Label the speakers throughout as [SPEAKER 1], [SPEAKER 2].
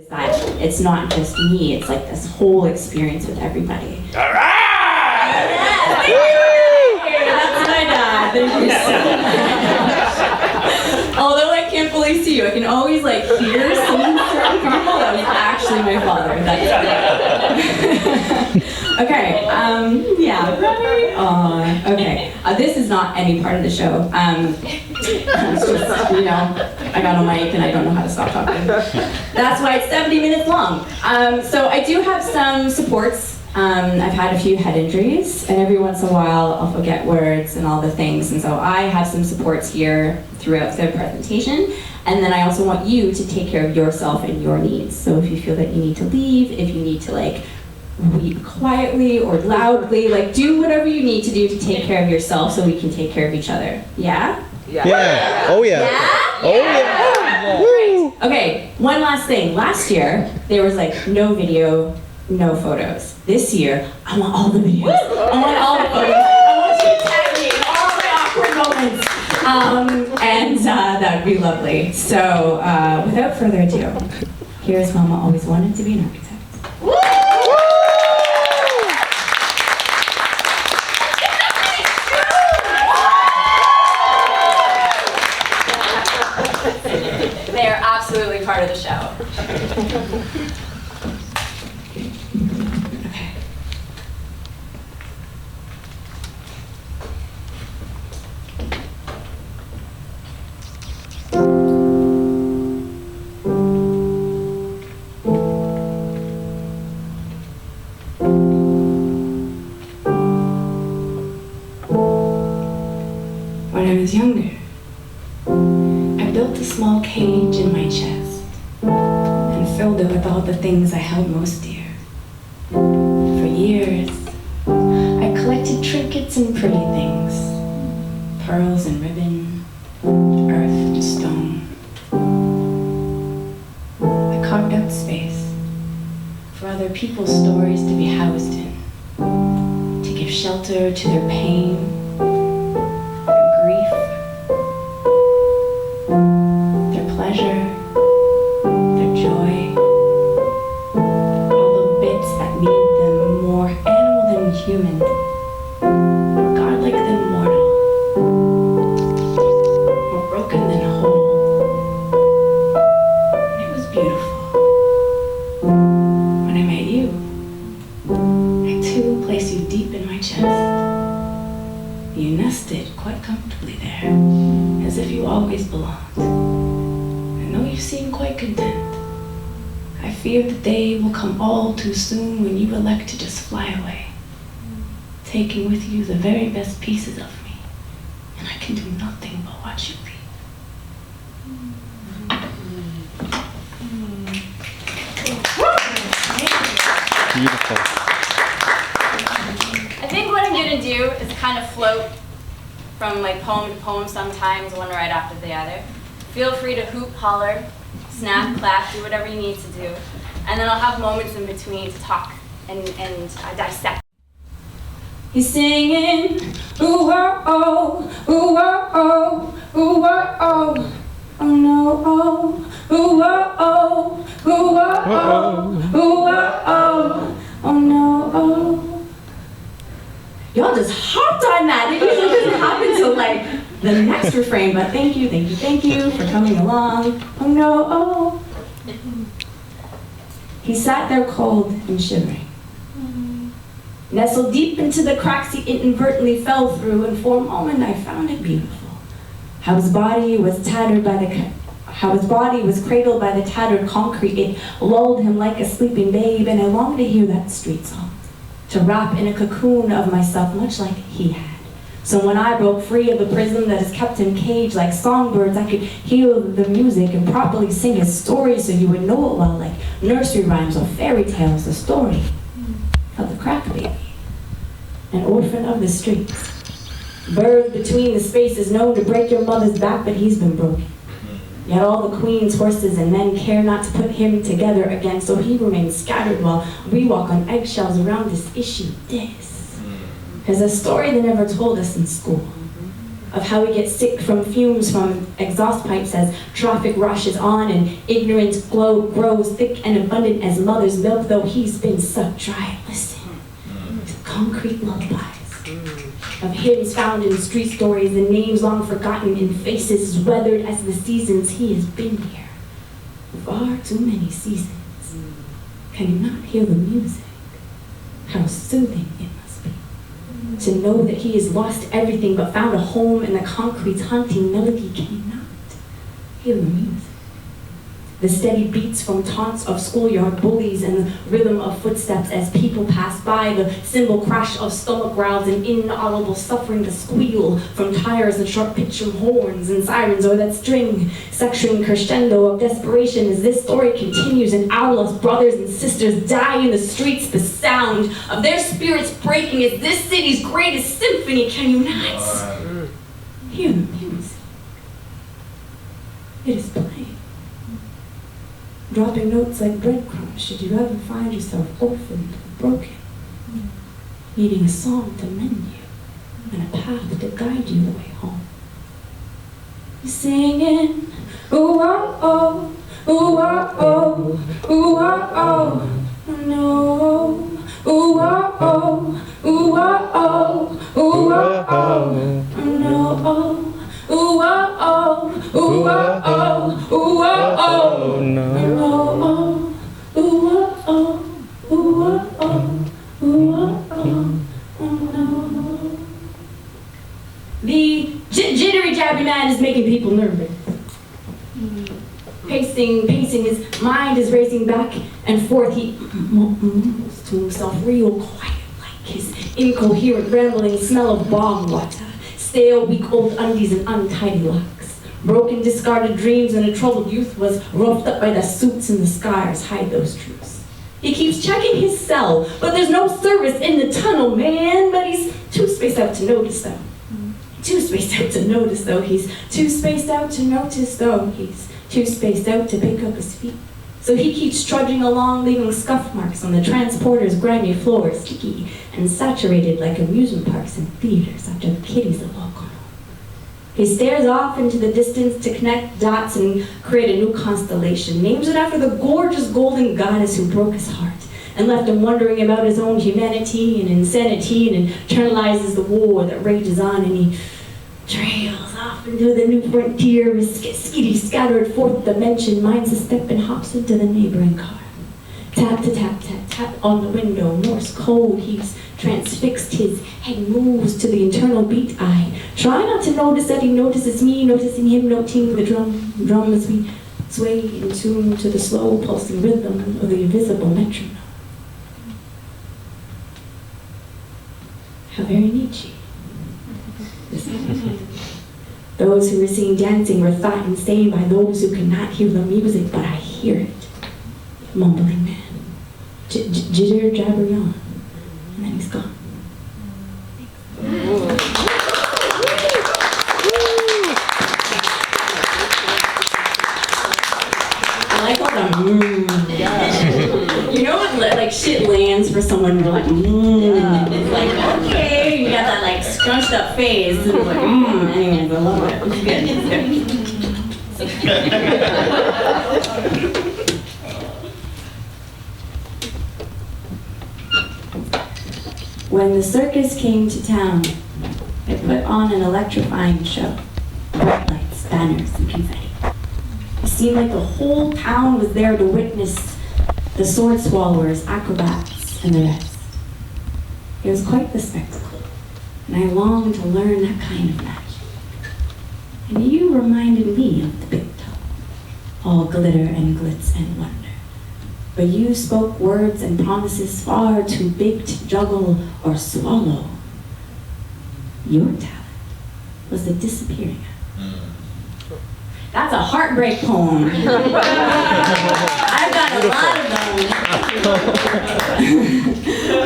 [SPEAKER 1] That it's not just me, it's like this whole experience with everybody.
[SPEAKER 2] All right!
[SPEAKER 1] That's my dad. Thank you so much. Although I can't fully see you, I can always like hear some certain people. That was actually my father. Okay, yeah, right? Okay, this is not any part of the show. It's just, you know, I got a mic and I don't know how to stop talking. That's why it's 70 minutes long. So I do have some supports. I've had a few head injuries, and every once in a while I'll forget words and all the things, and so I have some supports here throughout the presentation. And then I also want you to take care of yourself and your needs. So if you feel that you need to leave, if you need to like weep quietly or loudly, like do whatever you need to do to take care of yourself so we can take care of each other. Yeah?
[SPEAKER 3] Yeah. Oh yeah.
[SPEAKER 1] Yeah?
[SPEAKER 3] Oh yeah.
[SPEAKER 1] Great. Okay, one last thing. Last year, there was like no video, no photos. This year, I want all the videos. I want all the photos. I want you to tag me in all my awkward moments. And that would be lovely. So, without further ado, here's Momma always wanted to be an architect.
[SPEAKER 4] They are absolutely part of the show.
[SPEAKER 1] Okay. When I was younger, I built a small cage in my chest and filled it with all the things I held most dear. For years, I collected trinkets and pretty things, pearls and ribbon, earth and stone. I carved out space for other people's stories to be housed in, to give shelter to their pain, their pleasure, their joy, all the bits that made them more animal than human, more godlike than mortal, more broken than whole. And it was beautiful. When I met you, I too placed you deep in my chest. You nested quite comfortably there, as if you always belonged. And though you seem quite content, I fear the day will come all too soon when you elect to just fly away, taking with you the very best pieces of me, and I can do nothing but watch you leave.
[SPEAKER 3] Beautiful.
[SPEAKER 4] I think what I'm gonna do is kind of float from like poem to poem sometimes, one right after the other. Feel free to hoop, holler, snap, clap, do whatever you need to do. And then I'll have moments in between to talk and dissect.
[SPEAKER 1] He's singing, ooh oh oh, ooh oh oh, ooh oh oh, oh no oh, ooh oh oh, ooh oh oh, ooh oh oh, oh no oh. Y'all just hopped on that. It usually doesn't happen till like the next refrain, but thank you for coming along. Oh no oh. He sat there cold and shivering. Nestled deep into the cracks he inadvertently fell through, and for a moment I found it beautiful. How his body was cradled by the tattered concrete. It lulled him like a sleeping babe, and I longed to hear that street song, to wrap in a cocoon of myself, much like he had. So when I broke free of the prison that has kept him caged like songbirds, I could hear the music and properly sing his story so you would know it well, like nursery rhymes or fairy tales, the story of the crack baby, an orphan of the streets. Birthed between the spaces known to break your mother's back, but he's been broken. Yet all the queen's horses and men care not to put him together again, so he remains scattered while we walk on eggshells around this issue. This is a story they never told us in school. of how we get sick from fumes from exhaust pipes as traffic rushes on and ignorance grows thick and abundant as mother's milk, though he's been sucked dry. Listen to concrete lullabies of hymns found in street stories and names long forgotten in faces weathered as the seasons. He has been here far too many seasons. Can you not hear the music? How soothing it must be to know that he has lost everything but found a home in the concrete's haunting melody. Can you not hear the music? The steady beats from taunts of schoolyard bullies and the rhythm of footsteps as people pass by, the cymbal crash of stomach growls and inaudible suffering, the squeal from tires, the sharp pitch from horns and sirens, or that string section crescendo of desperation as this story continues and our lost brothers and sisters die in the streets, the sound of their spirits breaking as this city's greatest symphony. Can you not hear the music? It is playing. Dropping notes like breadcrumbs should you ever find yourself orphaned or broken, needing a song to mend you and a path to guide you the way home. You're singing, ooh oh oh, ooh oh oh, ooh oh oh, no, ooh oh oh, ooh oh oh, ooh oh oh, no, ooh oh oh, ooh oh oh, ooh oh oh, no. The jittery jabby man is making people nervous. Pacing, his mind is racing back and forth. He mumbles to himself real quiet, like his incoherent rambling smell of bog water, stale, week-old undies and untidy locks. Broken, discarded dreams and a troubled youth was roughed up by the suits and the scars hide those truths. He keeps checking his cell, but there's no service in the tunnel, man. But he's too spaced out to notice, though. Too spaced out to notice, though. He's too spaced out to notice, though. He's too spaced out to pick up his feet. So he keeps trudging along, leaving scuff marks on the transporter's grimy floor, sticky and saturated like amusement parks and theaters after the kiddies have all gone home. He stares off into the distance to connect dots and create a new constellation, names it after the gorgeous golden goddess who broke his heart and left him wondering about his own humanity and insanity, and internalizes the war that rages on, and he trails off into the new frontier, skitty scattered fourth dimension, minds a step and hops into the neighboring car. Tap to tap, tap, tap on the window, Morse code, he's transfixed, his head moves to the internal beat. I try not to notice that he notices me, noticing him, noting the drum as we sway in tune to the slow pulsing rhythm of the invisible metronome. How very Nietzsche. Those who were seen dancing were thought insane by those who could not hear the music, but I hear it. Mumbling man. Jitter jabber yawn. And then he's gone. I like all the You know when like shit lands for someone, you're like It's like, okay, you got that like scrunched up face. And it's like, anyways, I love it. It's good. When the circus came to town, it put on an electrifying show. Bright lights, banners, and confetti. It seemed like the whole town was there to witness the sword swallowers, acrobats, and the rest. It was quite the spectacle, and I longed to learn that kind of magic. And you reminded me of the big toe, all glitter and glitz and wonder. But you spoke words and promises far too big to juggle or swallow. Your talent was the disappearing act. That's a heartbreak poem. I've got a lot of them.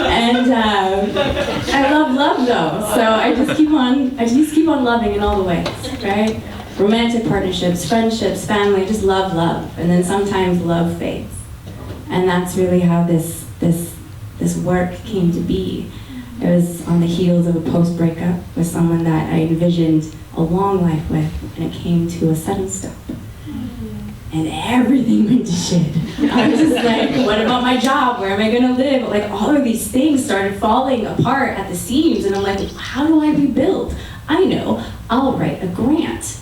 [SPEAKER 1] And I love love though, so I just keep on loving in all the ways, right? Romantic partnerships, friendships, family, just love, and then sometimes love fades. And that's really how this work came to be. It was on the heels of a post-breakup with someone that I envisioned a long life with, and it came to a sudden stop. And everything went to shit. I was just like, what about my job? Where am I gonna live? Like, all of these things started falling apart at the seams, and I'm like, how do I rebuild? I know, I'll write a grant.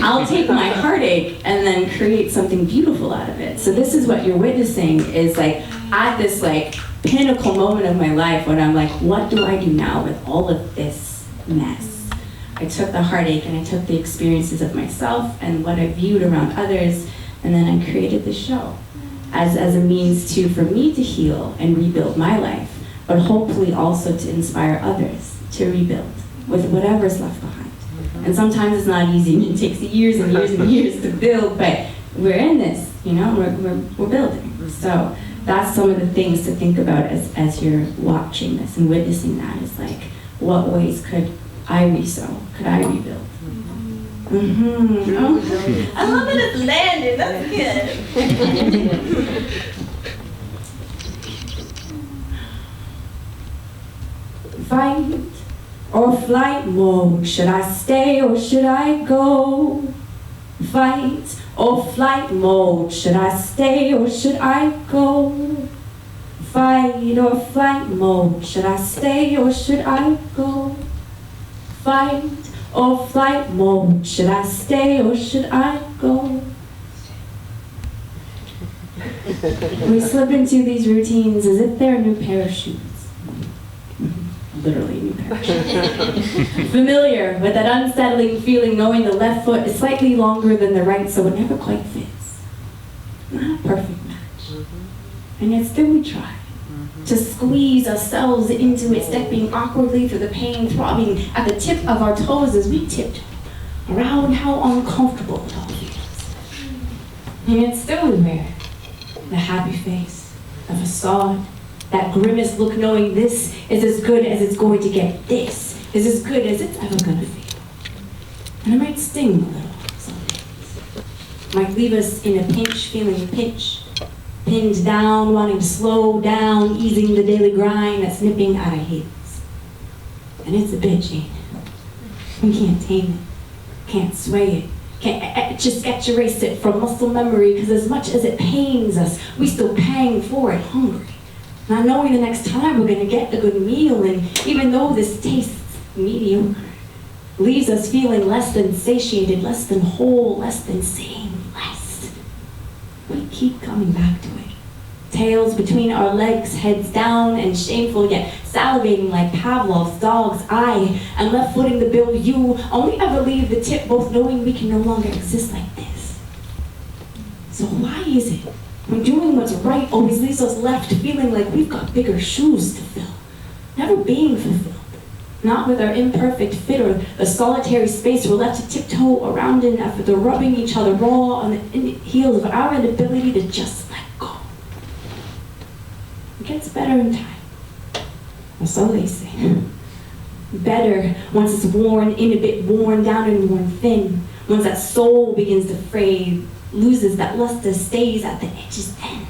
[SPEAKER 1] I'll take my heartache and then create something beautiful out of it. So this is what you're witnessing, is like, at this like pinnacle moment of my life when I'm like, what do I do now with all of this mess? I took the heartache and I took the experiences of myself and what I viewed around others, and then I created the show as a means for me to heal and rebuild my life, but hopefully also to inspire others to rebuild with whatever's left behind. And sometimes it's not easy, and it takes years and years and years to build, but we're in this, you know, we're building. So that's some of the things to think about as you're watching this and witnessing that, is like, what ways could I resew? Could I rebuild? Oh.
[SPEAKER 4] I love that it's landed. That's good.
[SPEAKER 1] Fight or flight mode. Should I stay or should I go? Fight or flight mode. Should I stay or should I go? Fight or flight mode. Should I stay or should I go? Fight or flight mode. Should I stay or should I go? We slip into these routines as if they're a new pair of shoes. Literally a new pair of shoes. Familiar with that unsettling feeling, knowing the left foot is slightly longer than the right, so it never quite fits. Not a perfect match. And yet still we try to squeeze ourselves into it, stepping awkwardly through the pain, throbbing at the tip of our toes as we tiptoe around how uncomfortable it all feels. And yet still we wear the happy face, the facade, that grimace look, knowing this is as good as it's going to get. This is as good as it's ever gonna feel. And it might sting a little some days. Might leave us in a pinch, feeling a pinch, pinned down, wanting to slow down, easing the daily grind that's nipping at our heels. And it's a bitch, ain't it? We can't tame it, can't sway it, can't just erase it from muscle memory, because as much as it pains us, we still pang for it, hungry. Not knowing the next time we're gonna get a good meal, and even though this tastes mediocre, leaves us feeling less than satiated, less than whole, less than sane, less. We keep coming back to it. Tails between our legs, heads down and shameful, yet salivating like Pavlov's dog's eye, and left footing the bill you, only ever leave the tip, both knowing we can no longer exist like this. So why is it when doing what's right always leaves us left feeling like we've got bigger shoes to fill, never being fulfilled? Not with our imperfect fit or the solitary space we're left to tiptoe around in after rubbing each other raw on the heels of our inability to just let go. It gets better in time, or so they say. Better once it's worn in a bit, worn down and worn thin. Once that soul begins to fray, loses that luster, stays at the edges, then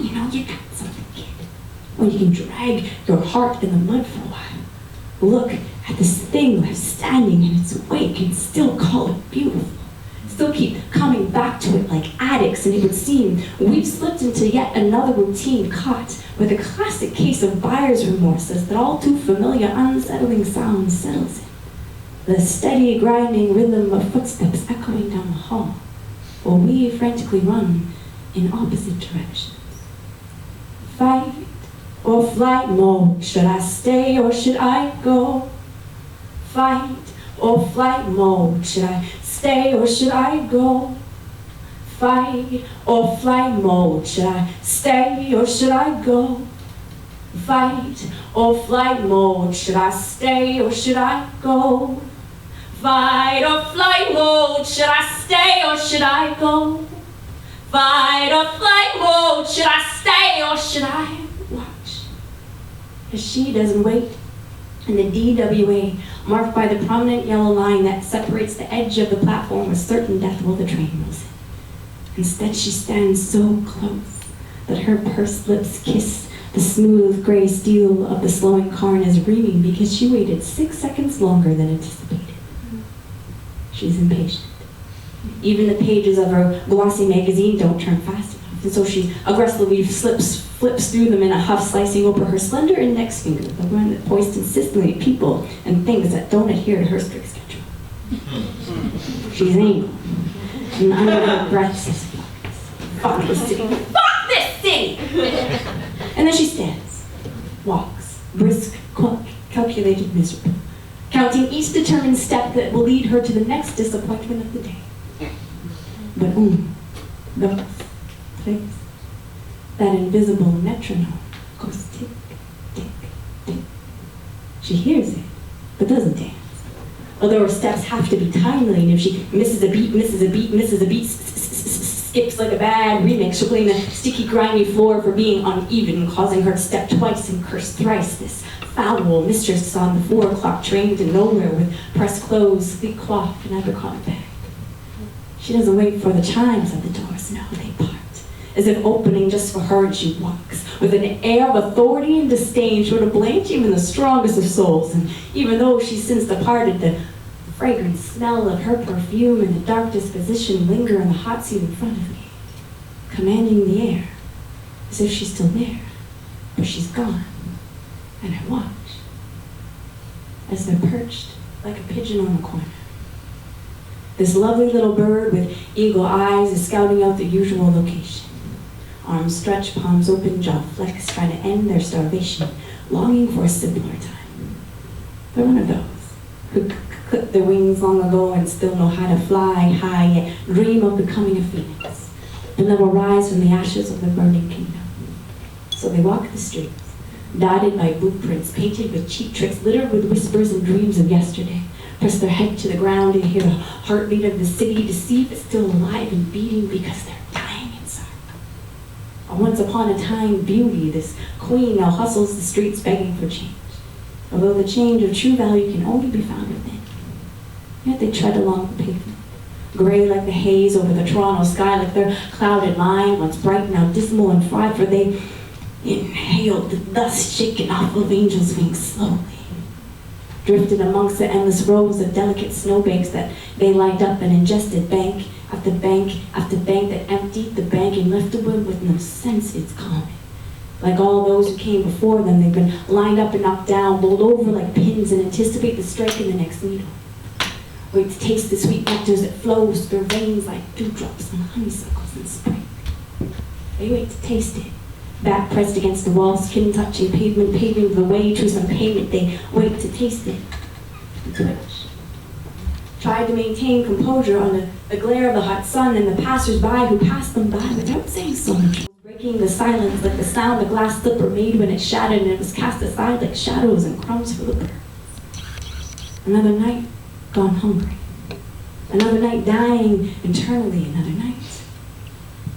[SPEAKER 1] you know you got something, kid. When you can drag your heart in the mud for a while. Look at this thing left standing in its wake and still call it beautiful. Still keep coming back to it like addicts, and it would seem we've slipped into yet another routine, caught with a classic case of buyer's remorse as that all too familiar unsettling sound settles in. The steady grinding rhythm of footsteps echoing down the hall, while we frantically run in opposite directions. Fight or flight mode, should I stay or should I go? Fight or flight mode, should I stay or should I go? Fight or flight mode, should I stay or should I go? Fight or flight mode, should I stay or should I go? Fight or flight mode, should I stay or should I go? Fight or flight mode, should I stay or should I watch? As she doesn't wait, and the DWA, marked by the prominent yellow line that separates the edge of the platform with certain death while the train rolls in. Instead, she stands so close that her pursed lips kiss The smooth gray steel of the slowing car is reaming because she waited 6 seconds longer than anticipated. She's impatient. Even the pages of her glossy magazine don't turn fast enough, and so she aggressively flips through them in a huff, slicing over her slender index finger, the one that points insistently at people and things that don't adhere to her strict schedule. She's angry, and under her breath says, "Fuck this city! Fuck this city!" And then she stands, walks, brisk, calculated, miserable, counting each determined step that will lead her to the next disappointment of the day. But goes, clicks. That invisible metronome goes tick, tick, tick. She hears it, but doesn't dance. Although her steps have to be timely, and if she misses a beat, skips like a bad remix, she'll blame the sticky, grimy floor for being uneven, causing her to step twice and curse thrice. This foul mistress on the 4 o'clock train to nowhere with pressed clothes, sleek cloth, and apricot bag. She doesn't wait for the chimes at the doors. No, they part, as if opening just for her, and she walks with an air of authority and disdain, sure to blanch even the strongest of souls. And even though she's since departed, the fragrant smell of her perfume and the dark disposition linger in the hot seat in front of me, commanding the air, as if she's still there, but she's gone. And I watch as they're perched like a pigeon on a corner. This lovely little bird with eagle eyes is scouting out the usual location. Arms stretched, palms open, jaw flexed, trying to end their starvation, longing for a simpler time. They're one of those who clipped their wings long ago and still know how to fly high, yet dream of becoming a phoenix, and never rise from the ashes of the burning kingdom. So they walk the streets, dotted by blueprints, painted with cheap tricks, littered with whispers and dreams of yesterday. Press their head to the ground and hear the heartbeat of the city to see if it's still alive and beating because they're dying inside. A once upon a time beauty, this queen now hustles the streets begging for change, although the change of true value can only be found within. Yet they tread along the pavement, gray like the haze over the Toronto sky, like their clouded mind, once bright, now dismal and fried, for they inhaled the dust shaken off of angels' wings slowly, drifted amongst the endless rows of delicate snowbanks that they lined up and ingested, bank after bank after bank that emptied the bank and left the wind with no sense it's common. Like all those who came before them, they've been lined up and knocked down, bowled over like pins, and anticipate the strike in the next needle. Wait to taste the sweet nectars that flows through their veins like dewdrops on honeysuckles in spring. They wait to taste it. Back pressed against the wall, skin touching pavement, paving the way to some payment. They wait to taste it and twitch. Tried to maintain composure on the glare of the hot sun and the passers-by who passed them by without saying so much. Breaking the silence like the sound a glass slipper made when it shattered and it was cast aside like shadows and crumbs for the birds. Another night gone hungry. Another night dying internally. Another night.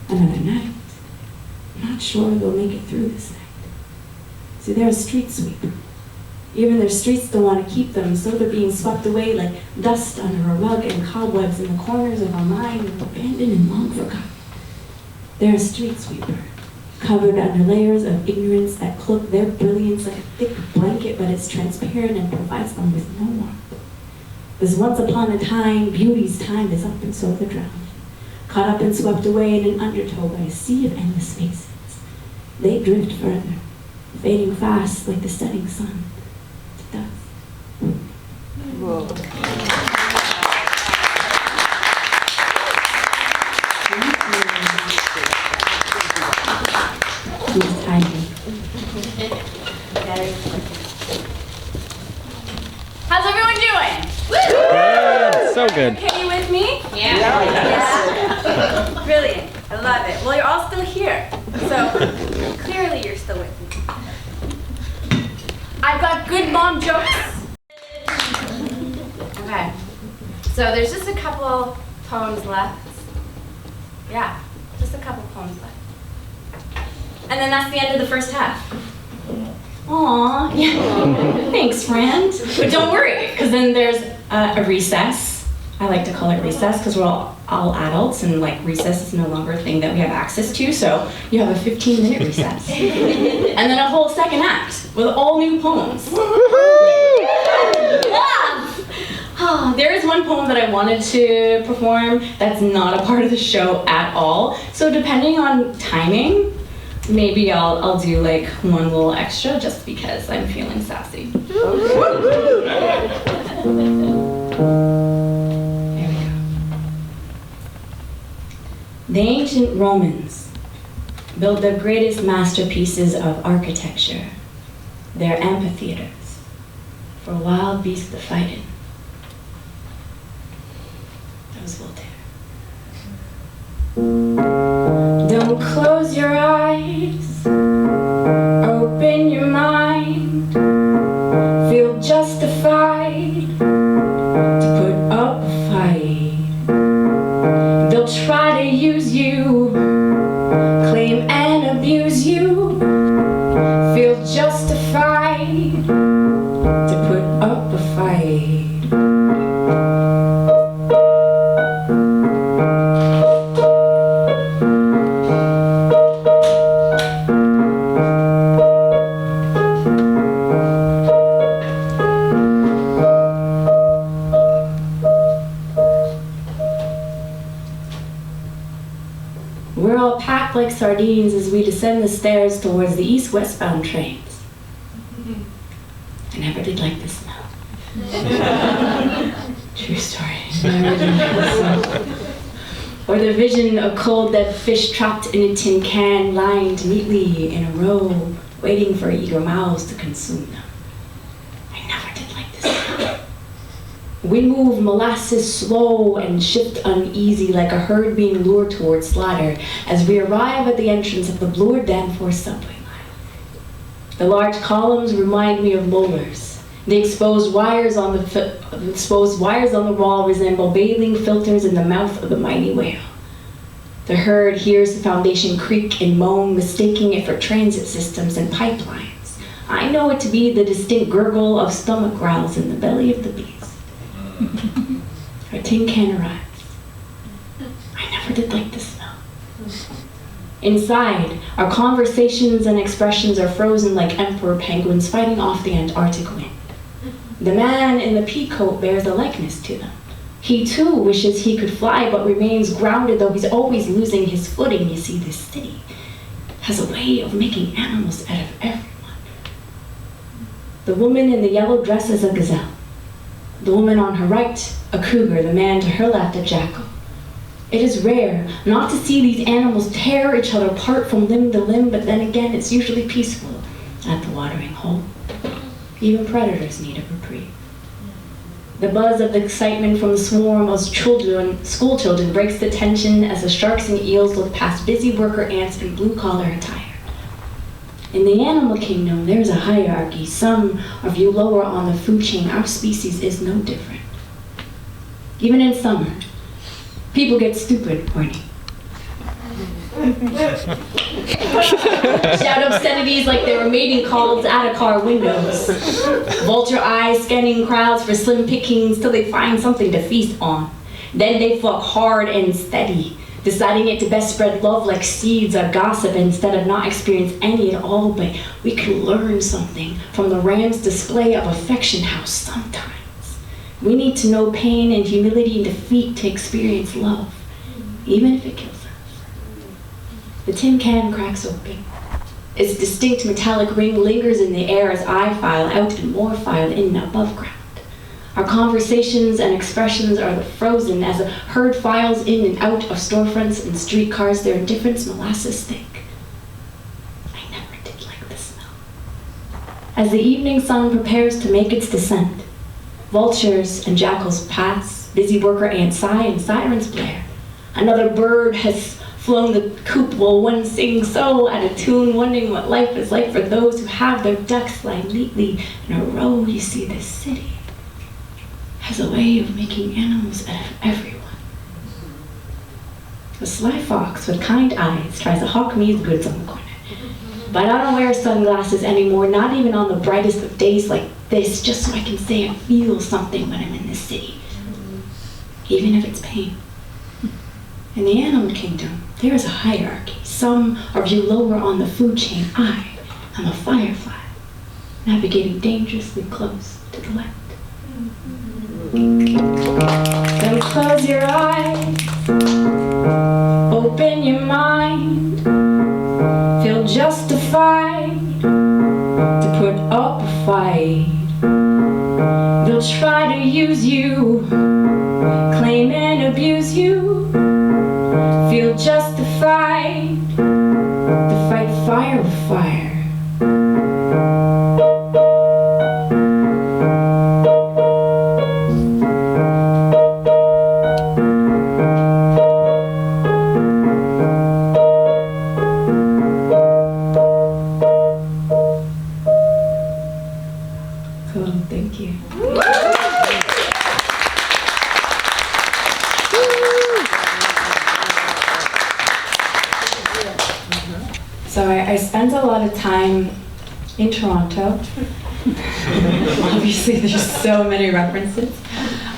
[SPEAKER 1] Another night. I'm not sure they'll make it through this night. See, they're a street sweeper. Even their streets don't want to keep them, so they're being swept away like dust under a rug and cobwebs in the corners of our mind, abandoned and long forgotten. They're a street sweeper, covered under layers of ignorance that cloak their brilliance like a thick blanket, but it's transparent and provides them with no warmth. This once upon a time, beauty's time is up, and so they're drowning, caught up and swept away in an undertow by a sea of endless faces. They drift further, fading fast like the setting sun to dust.
[SPEAKER 2] Whoa.
[SPEAKER 1] He's tiny.
[SPEAKER 4] How's everyone doing?
[SPEAKER 3] Good. So good.
[SPEAKER 4] Okay, you with me? Yeah. Brilliant. I love it. Well, you're all still here. So clearly you're still with me. I've got good mom jokes. Okay. So there's just a couple poems left. Yeah, just a couple poems left. And then that's the end of the first half.
[SPEAKER 1] Aw, yeah. Thanks, friend. But don't worry, because then there's a recess. I like to call it recess because we're all all adults and like recess is no longer a thing that we have access to, so you have a 15-minute recess. And then a whole second act with all new poems. There is one poem that I wanted to perform that's not a part of the show at all. So depending on timing, maybe I'll do like one little extra just because I'm feeling sassy. There we go. The ancient Romans built the greatest masterpieces of architecture, their amphitheaters, for wild beasts to fight in. That was Voltaire. Don't close your eyes, open your mind, feel justified to put up a fight. They'll try to use you, claim and abuse you, feel justified to put up a fight. We're all packed like sardines as we descend the stairs towards the east-westbound trains. I never did like the smell. True story. Never did like the smell. Or the vision of cold dead fish trapped in a tin can, lined neatly in a row, waiting for eager mouths to consume them. I never did like the smell. We move molasses slow and shift uneasy like a herd being lured towards slaughter as we arrive at the entrance of the Bloor Danforth subway line. The large columns remind me of molars. The exposed wires on the wall resemble bathing filters in the mouth of the mighty whale. The herd hears the foundation creak and moan, mistaking it for transit systems and pipelines. I know it to be the distinct gurgle of stomach growls in the belly of the beast. Our tin can arrives. I never did like the smell. Inside, our conversations and expressions are frozen like emperor penguins fighting off the Antarctic wind. The man in the pea coat bears a likeness to them. He too wishes he could fly but remains grounded though he's always losing his footing. You see, this city has a way of making animals out of everyone. The woman in the yellow dress is a gazelle. The woman on her right, a cougar, the man to her left, a jackal. It is rare not to see these animals tear each other apart from limb to limb, but then again, it's usually peaceful at the watering hole. Even predators need a reprieve. The buzz of the excitement from the swarm of school children breaks the tension as the sharks and eels look past busy worker ants in blue-collar attire. In the animal kingdom, there's a hierarchy. Some are viewed lower on the food chain. Our species is no different. Even in summer, people get stupid horny. Shout obscenities like they were mating calls at a car windows. Vulture eyes scanning crowds for slim pickings till they find something to feast on. Then they fuck hard and steady, deciding it to best spread love like seeds or gossip instead of not experience any at all. But we can learn something from the ram's display of affection, how sometimes we need to know pain and humility and defeat to experience love, even if it kills us. The tin can cracks open. Its distinct metallic ring lingers in the air as I file out and more file in above ground. Our conversations and expressions are frozen as a herd files in and out of storefronts and streetcars, their indifference molasses thick. I never did like the smell. As the evening sun prepares to make its descent, vultures and jackals pass, busy worker ants sigh and sirens blare. Another bird has flown the coop while one sings so out of tune, wondering what life is like for those who have their ducks lie neatly in a row. You see, this city has a way of making animals out of everyone. A sly fox with kind eyes tries to hawk me his goods on the corner. But I don't wear sunglasses anymore, not even on the brightest of days like this, just so I can say I feel something when I'm in this city, even if it's pain. In the animal kingdom, there is a hierarchy. Some are viewed lower on the food chain. I am a firefly, navigating dangerously close to the light. Then close your eyes, open your mind, feel justified to put up a fight. They'll try to use you, claim and abuse you, feel justified to fight fire with fire. Cool, thank you. So I spent a lot of time in Toronto. Obviously, there's so many references.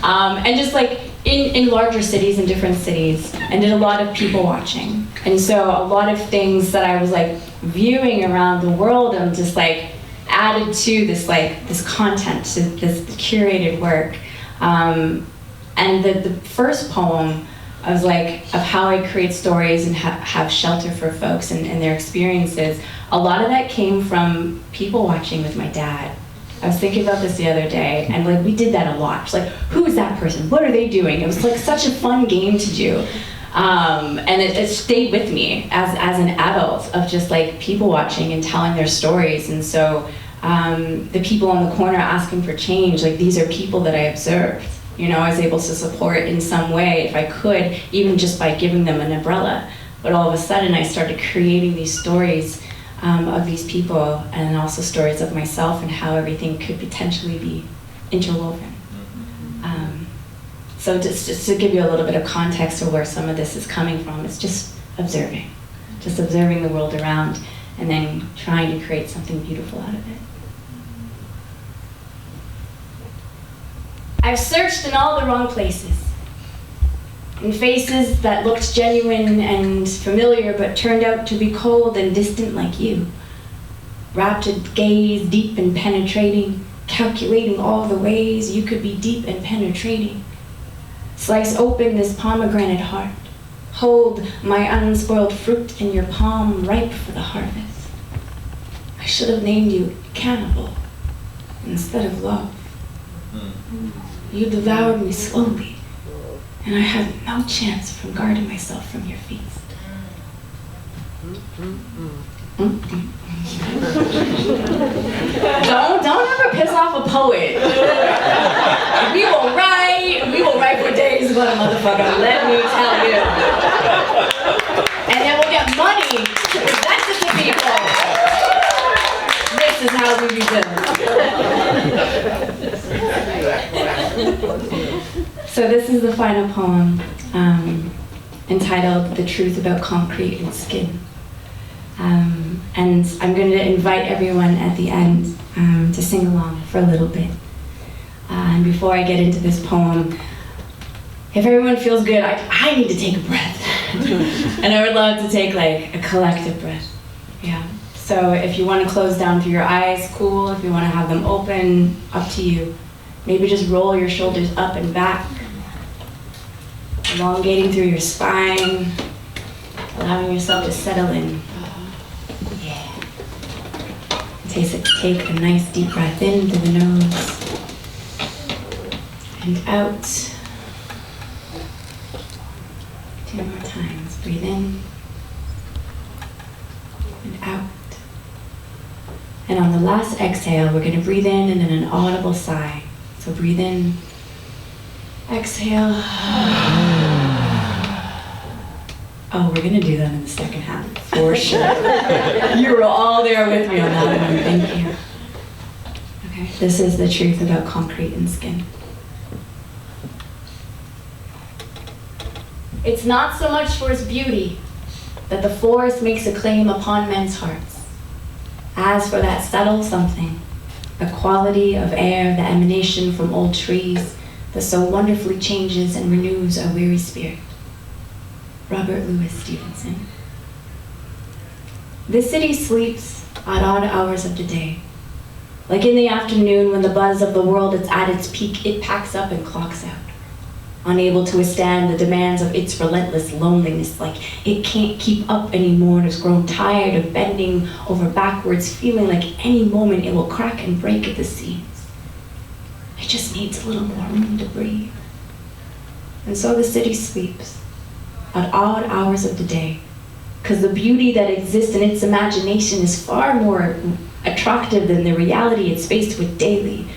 [SPEAKER 1] And just like in larger cities, in different cities, and did a lot of people watching. And so a lot of things that I was like viewing around the world and just like added to this content, to this curated work. And the first poem, I was like, of how I create stories and have shelter for folks and their experiences. A lot of that came from people watching with my dad. I was thinking about this the other day, and like we did that a lot. It's like, who is that person? What are they doing? It was like such a fun game to do. And it stayed with me as an adult of just like people watching and telling their stories. And so the people on the corner asking for change, like these are people that I observed. You know, I was able to support in some way if I could, even just by giving them an umbrella. But all of a sudden I started creating these stories of these people, and also stories of myself and how everything could potentially be interwoven. So just to give you a little bit of context of where some of this is coming from, it's just observing the world around, and then trying to create something beautiful out of it. I've searched in all the wrong places, in faces that looked genuine and familiar but turned out to be cold and distant like you. Raptured gaze, deep and penetrating, calculating all the ways you could be deep and penetrating. Slice open this pomegranate heart. Hold my unspoiled fruit in your palm, ripe for the harvest. I should have named you Cannibal instead of Love. You devoured me slowly, and I had no chance from guarding myself from your feast. Don't ever piss off a poet. We will write for days about a motherfucker, let me tell you. And then we'll get money to present it to people. This is how we do. So this is the final poem, entitled "The Truth About Concrete and Skin." And I'm going to invite everyone at the end to sing along for a little bit. And before I get into this poem, if everyone feels good, I need to take a breath. And I would love to take like a collective breath. Yeah. So if you want to close down through your eyes, cool. If you want to have them open, up to you. Maybe just roll your shoulders up and back, elongating through your spine, allowing yourself to settle in. Yeah. Take a nice deep breath in through the nose and out. 2 more times. Breathe in and out. And on the last exhale, we're going to breathe in and then an audible sigh. So breathe in, exhale. Oh, we're going to do that in the second half, for sure. You were all there with me on that one, thank you. Okay, this is the truth about concrete and skin. It's not so much for its beauty that the forest makes a claim upon men's hearts, as for that subtle something, the quality of air, the emanation from old trees that so wonderfully changes and renews our weary spirit. Robert Louis Stevenson. The city sleeps at odd hours of the day. Like in the afternoon when the buzz of the world is at its peak, it packs up and clocks out. Unable to withstand the demands of its relentless loneliness, like it can't keep up anymore and has grown tired of bending over backwards, feeling like any moment it will crack and break at the seams. It just needs a little more room to breathe. And so the city sleeps at odd hours of the day, because the beauty that exists in its imagination is far more attractive than the reality it's faced with daily.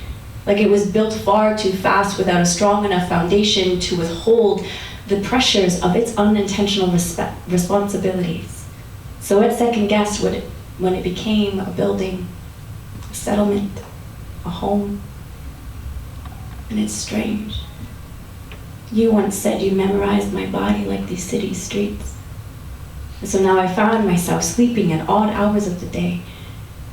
[SPEAKER 1] Like it was built far too fast without a strong enough foundation to withhold the pressures of its unintentional responsibilities. So it second-guessed when it became a building, a settlement, a home. And it's strange. You once said you memorized my body like these city streets. And so now I found myself sleeping at odd hours of the day.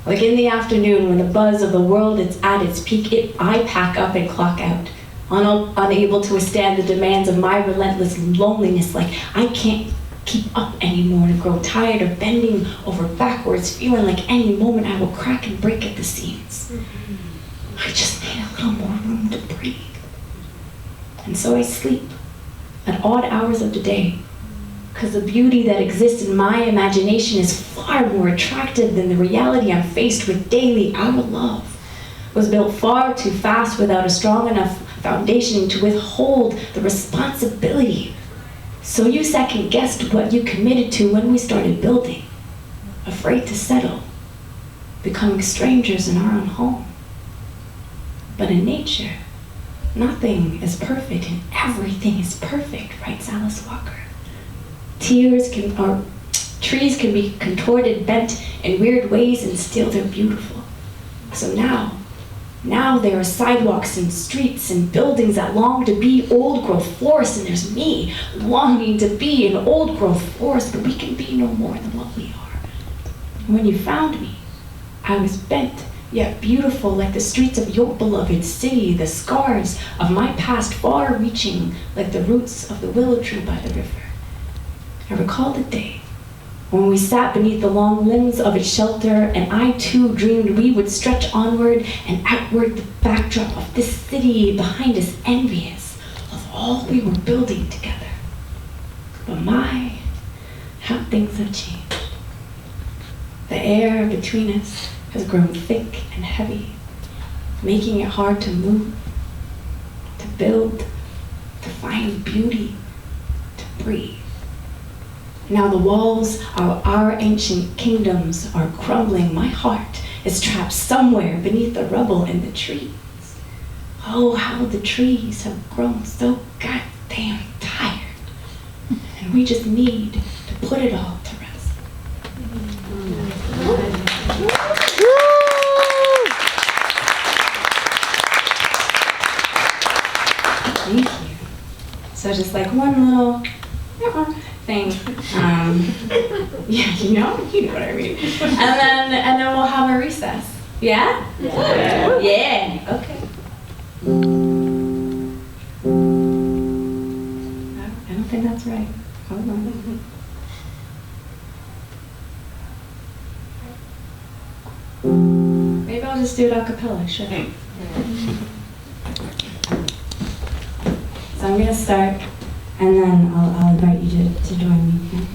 [SPEAKER 1] Like in the afternoon when the buzz of the world is at its peak, I pack up and clock out, unable to withstand the demands of my relentless loneliness. Like I can't keep up anymore and grow tired of bending over backwards, feeling like any moment I will crack and break at the seams. I just need a little more room to breathe. And so I sleep at odd hours of the day, because the beauty that exists in my imagination is far more attractive than the reality I'm faced with daily. Our love was built far too fast without a strong enough foundation to withhold the responsibility. So you second-guessed what you committed to when we started building, afraid to settle, becoming strangers in our own home. But in nature, nothing is perfect and everything is perfect, writes Alice Walker. Trees can be contorted, bent in weird ways, and still they're beautiful. So now there are sidewalks and streets and buildings that long to be old-growth forests, and there's me longing to be an old-growth forest, but we can be no more than what we are. And when you found me, I was bent, yet beautiful like the streets of your beloved city, the scars of my past far-reaching like the roots of the willow tree by the river. I recall the day when we sat beneath the long limbs of its shelter, and I too dreamed we would stretch onward and outward the backdrop of this city behind us, envious of all we were building together. But how things have changed. The air between us has grown thick and heavy, making it hard to move, to build, to find beauty, to breathe. Now the walls of our ancient kingdoms are crumbling. My heart is trapped somewhere beneath the rubble and the trees. Oh, how the trees have grown so goddamn tired. And we just need to put it all to rest. Thank you. So just like one little thing. Yeah, you know what I mean. And then we'll have a recess. Yeah? Yeah. Yeah. Okay. I don't think that's right. Hold on. Maybe I'll just do it a cappella, sure. So I'm gonna start, and then I'll invite you to join me. Okay?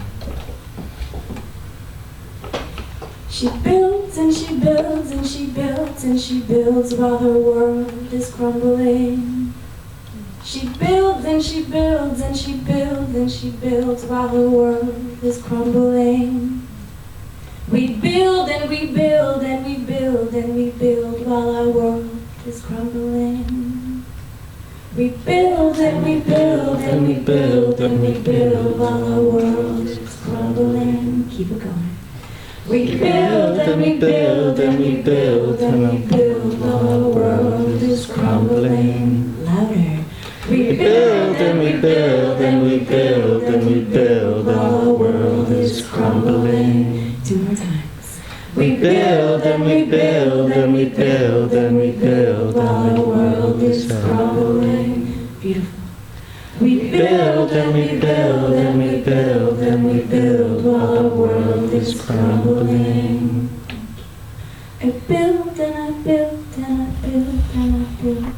[SPEAKER 1] She builds and she builds and she builds and she builds while her world is crumbling. She builds and she builds and she builds and she builds while her world is crumbling. We build and we build and we build and we build while our world is crumbling. We build and we build and we build and we build while our world is crumbling. Keep it going. We build and we build and we build and we build while our world is crumbling. Louder. We build and we build and we build and we build while our world is crumbling. 2 more times. We build and we build and we build and we build while our world is crumbling. Beautiful. We
[SPEAKER 3] build and we build and we build and we build while the world is crumbling.
[SPEAKER 1] I build and I build and I build and I build.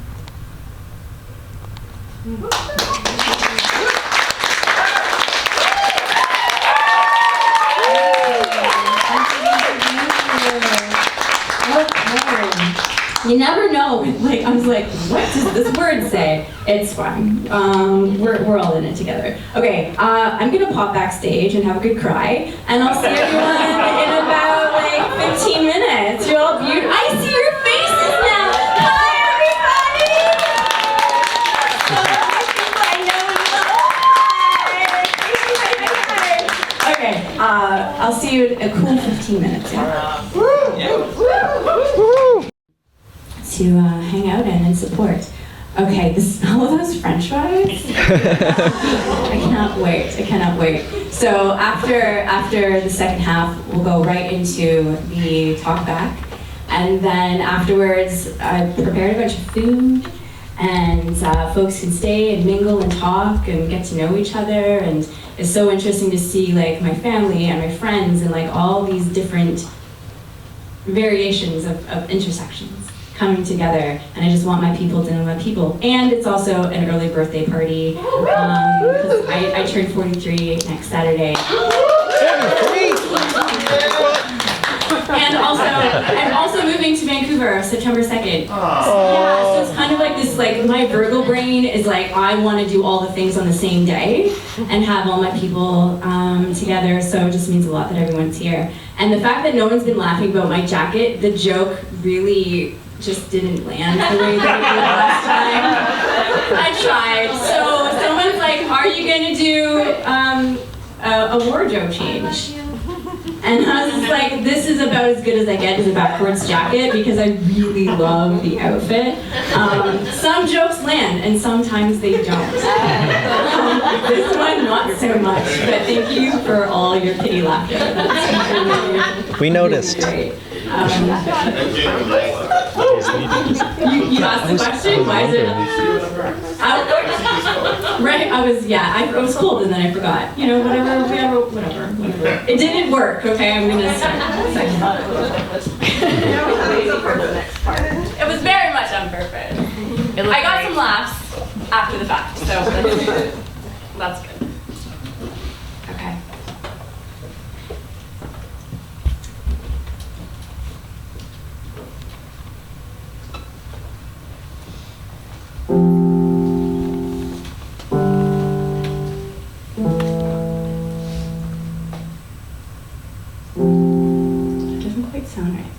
[SPEAKER 1] You never know. Like I was like, what does this word say? It's fine. We're all in it together. Okay. I'm gonna pop backstage and have a good cry, and I'll see everyone in about like 15 minutes. You're all beautiful. I see your faces now. Hi, everybody. I know you. Okay. I'll see you in a cool 15 minutes. Yeah. To hang out in and support. Okay, the smell of those French fries. I cannot wait. I cannot wait. So after the second half, we'll go right into the talk back, and then afterwards, I prepared a bunch of food, and folks can stay and mingle and talk and get to know each other. And it's so interesting to see like my family and my friends and like all these different variations of intersections coming together, and I just want my people to know my people. And it's also an early birthday party, because I turn 43 next Saturday. And I'm also moving to Vancouver September 2nd. Yeah, so it's kind of like this, like my Virgo brain is like, I want to do all the things on the same day and have all my people together, so it just means a lot that everyone's here. And the fact that no one's been laughing about my jacket, the joke really just didn't land the way that it did last time. I tried. So someone's like, are you gonna do a wardrobe change? And I was just like, this is about as good as I get as a backwards jacket because I really love the outfit. Some jokes land and sometimes they don't. This one, not so much, but thank you for all your pity laughter. That's
[SPEAKER 3] We noticed.
[SPEAKER 1] Really great. You asked the question, why is it? Right, I was cold and then I forgot. You know, whatever. It didn't work, okay, I'm gonna start. It was very much on purpose. I got some laughs after the fact, so that's good. Okay. It doesn't quite sound right.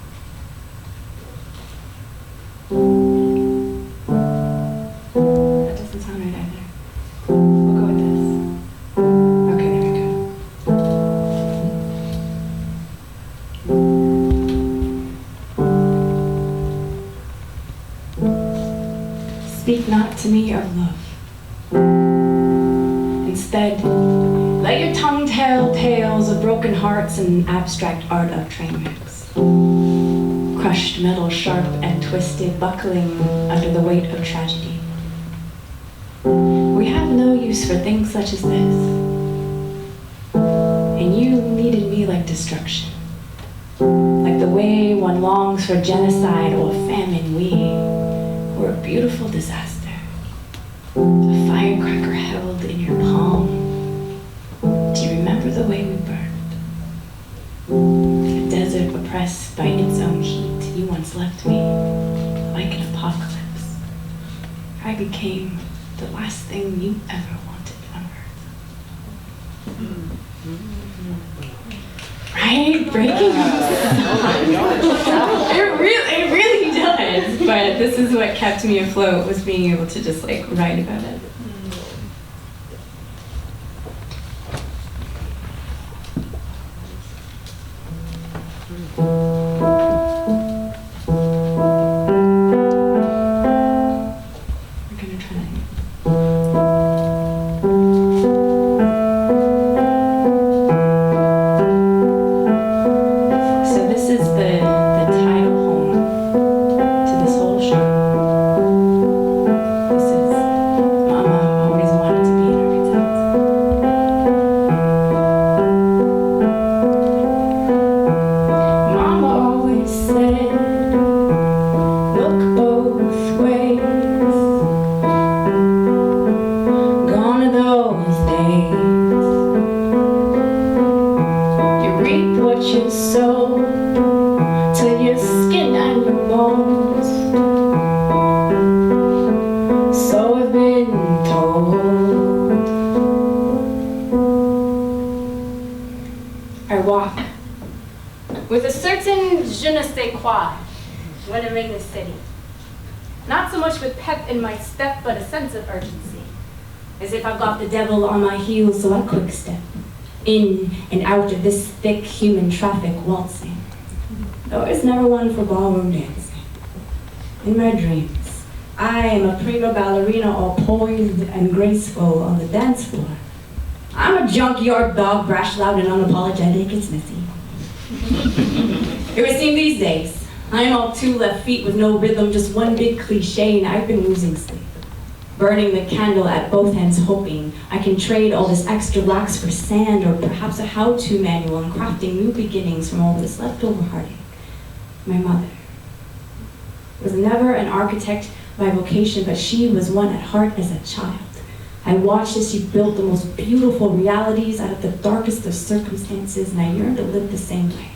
[SPEAKER 1] That doesn't sound right either. We'll go with this. Okay, there we go. Speak not to me of love. Instead, let your tongue tell tales of broken hearts and abstract art of train wrecks. Crushed metal sharp and twisted, buckling under the weight of tragedy. We have no use for things such as this. And you needed me like destruction. Like the way one longs for genocide or famine, we were a beautiful disaster. A firecracker held in your palm. Do you remember the way we burned? A desert oppressed by its own heat. You once left me like an apocalypse. I became the last thing you ever wanted on earth. Right? Breaking up. It really does. But this is what kept me afloat, was being able to just like write about it. We're gonna try. So this is the title home to this whole show. This is Momma always wanted to be in a bones. So I've been told. I walk with a certain je ne sais quoi when I'm in the city. Not so much with pep in my step, but a sense of urgency. As if I've got the devil on my heels, so I quick step in and out of this thick human traffic waltzing. Though it's never one for ballroom dancing. In my dreams, I am a prima ballerina all poised and graceful on the dance floor. I'm a junkyard dog, brash, loud, and unapologetic. It's messy. It would seem these days, I'm all two left feet with no rhythm, just one big cliche, and I've been losing sleep. Burning the candle at both ends, hoping I can trade all this extra wax for sand, or perhaps a how-to manual on crafting new beginnings from all this leftover heartache. My mother was never an architect by vocation, but she was one at heart as a child. I watched as she built the most beautiful realities out of the darkest of circumstances, and I yearned to live the same way.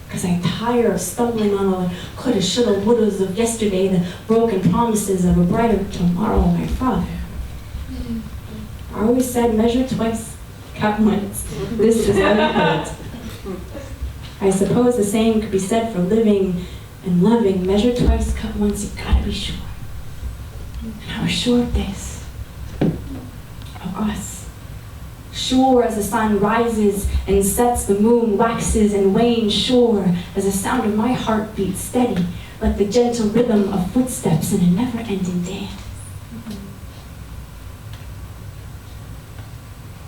[SPEAKER 1] Because I'm tired of stumbling on all the coulda, shoulda, wouldas of yesterday, the broken promises of a brighter tomorrow. My father I always said, measure twice, count once. This is unheard. I suppose the same could be said for living and loving. Measure twice, cut once, you gotta be sure. And I was sure of this, of us. Sure as the sun rises and sets, the moon waxes and wanes. Sure as the sound of my heart beats steady, like the gentle rhythm of footsteps in a never-ending dance.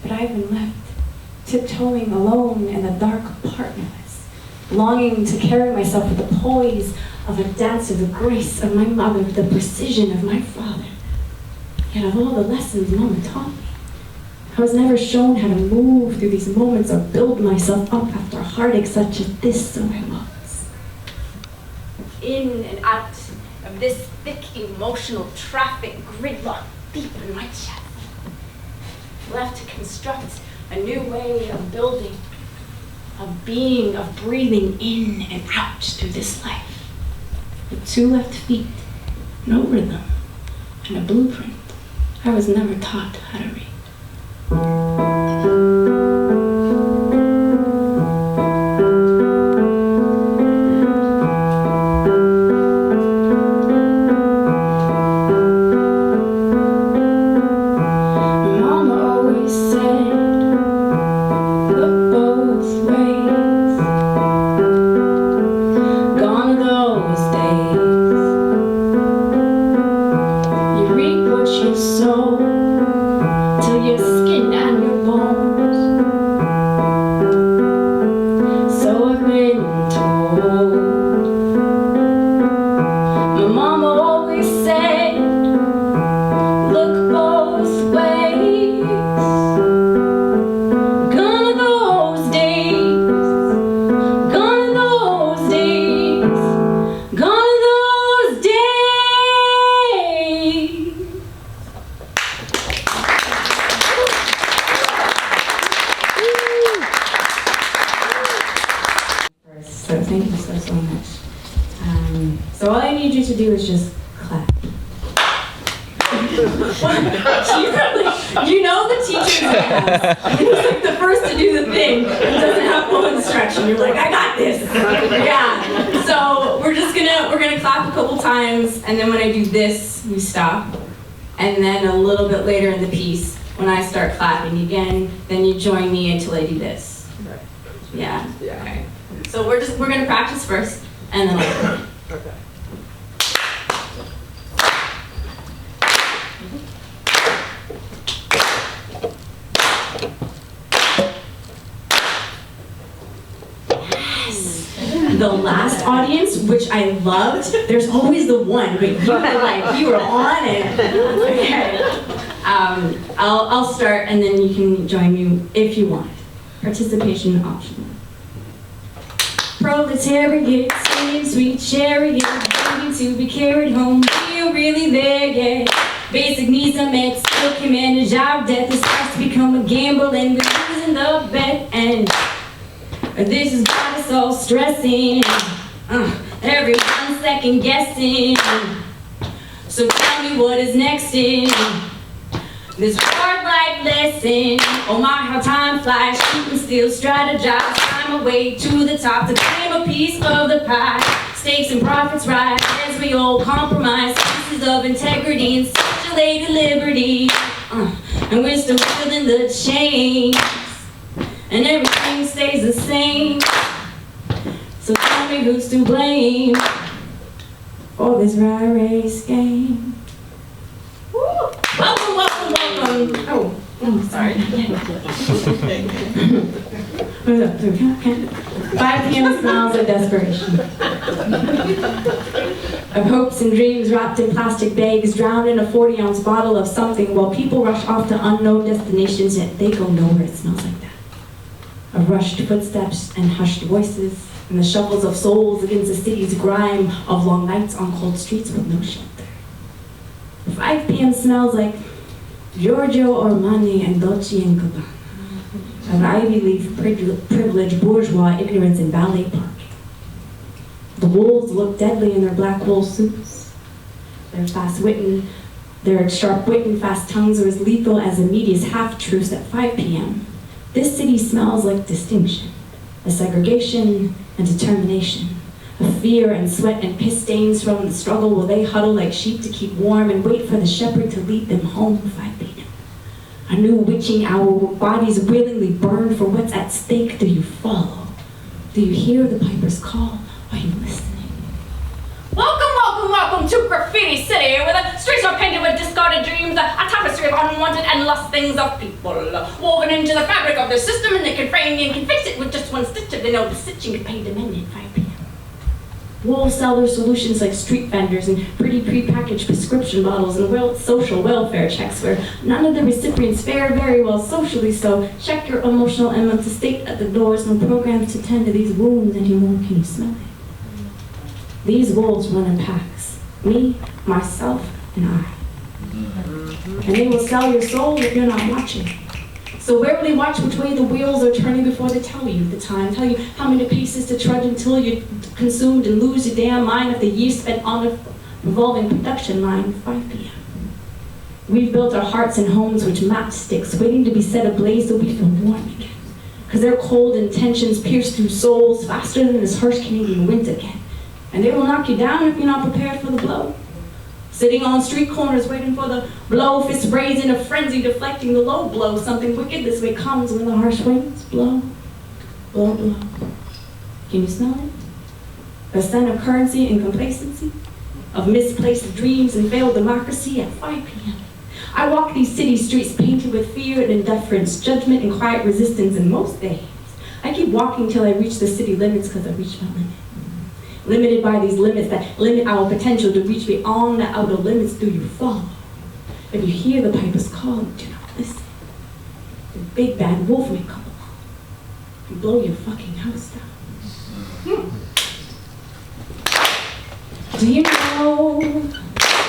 [SPEAKER 1] But I've been left tiptoeing alone in the dark, partnerless, longing to carry myself with the poise of a dancer, the grace of my mother, the precision of my father. Yet of all the lessons Mama taught me, I was never shown how to move through these moments or build myself up after heartache such as this, so I was. In and out of this thick emotional traffic, gridlock deep in my chest. Left to construct a new way of building, of being, of breathing in and out through this life. With two left feet, no rhythm, and a blueprint I was never taught how to read. So thank you so much. So all I need you to do is just clap. You know the teacher's class. He's like the first to do the thing and doesn't have full instruction. You're like, I got this. Yeah. So we're gonna clap a couple times, and then when I do this, we stop. And then a little bit later in the piece, when I start clapping again, then you join me until I do this. Yeah. Okay. So we're gonna practice first, and then I'll clap.
[SPEAKER 3] Okay.
[SPEAKER 1] The last audience, which I loved, there's always the one, but you were on it. Okay. I'll start, and then you can join me if you want. Participation optional. Proletariat, singing sweet chariot, waiting to be carried home. We're really there yet. Basic needs are met, still can manage our death. It starts to become a gamble, and we're losing the bet. And this is why it's all stressing. Everyone second guessing. So tell me what is next in this hard life lesson. Oh my, how time flies, you can still strategize. Find a way to the top to claim a piece of the pie. Stakes and profits rise as we all compromise pieces of integrity and such a lady liberty. And we're still wielding the chains, and everything stays the same. So tell me who's to blame for this rat race game. Woo! Welcome, welcome, welcome. Oh, sorry. 5 p.m. smiles of desperation. Of hopes and dreams wrapped in plastic bags, drowned in a 40-ounce bottle of something, while people rush off to unknown destinations, yet they go nowhere. It smells like that. Of rushed footsteps and hushed voices, and the shuffles of souls against the city's grime, of long nights on cold streets with no shelter. 5 p.m. smells like Giorgio Armani and Dolce & Gabbana. Of Ivy Leaf privilege, bourgeois ignorance, and ballet parking. The wolves look deadly in their black wool suits. Their sharp wit and fast tongues are as lethal as the media's half-truths at 5 p.m. This city smells like distinction, a segregation and determination, of fear and sweat and piss stains from the struggle, while they huddle like sheep to keep warm and wait for the shepherd to lead them home at 5 p.m. A new witching hour where bodies willingly burn for what's at stake. Do you follow? Do you hear the piper's call? Are you listening?
[SPEAKER 4] Welcome, welcome, welcome to Graffiti City, where the streets are painted with discarded dreams, a tapestry of unwanted and lost things of people, woven into the fabric of their system, and they can frame and can fix it with just one stitch if they know the stitching can pay them in at 5 p.m.
[SPEAKER 1] Wolves sell their solutions like street vendors and pretty pre-packaged prescription bottles and social welfare checks where none of the recipients fare very well socially, so check your emotional and mental state at the doors. No programs to tend to these wounds anymore. Can you smell it? These wolves run in packs. Me, myself, and I. And they will sell your soul if you're not watching. So warily watch which way the wheels are turning before they tell you the time, tell you how many paces to trudge until you're consumed and lose your damn mind of the years spent on a revolving production line. 5 p.m. We've built our hearts and homes with matchsticks, waiting to be set ablaze so we feel warm again. Because their cold intentions pierce through souls faster than this harsh Canadian winter can. And they will knock you down if you're not prepared for the blow. Sitting on street corners waiting for the blow, fist raised in a frenzy, deflecting the low blow. Something wicked this way comes when the harsh winds blow, blow, blow. Can you smell it? The scent of currency and complacency, of misplaced dreams and failed democracy at 5 p.m. I walk these city streets painted with fear and indifference, judgment and quiet resistance, and most days I keep walking till I reach the city limits because I reach my limit. Limited by these limits that limit our potential to reach beyond the outer limits. Do you follow? If you hear the piper's call, do not listen. The big bad wolf may come along and blow your fucking house down. Do you know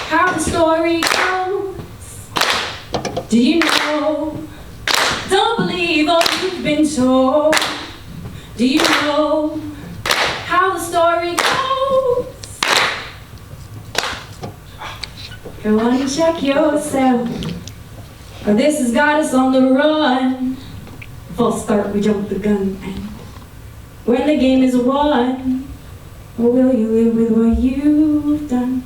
[SPEAKER 1] how the story goes? Do you know? Don't believe all you've been told. Do you know how the story goes? Go on and check yourself, or this has got us on the run. False start, we jump the gun, and when the game is won, or will you live with what you've done?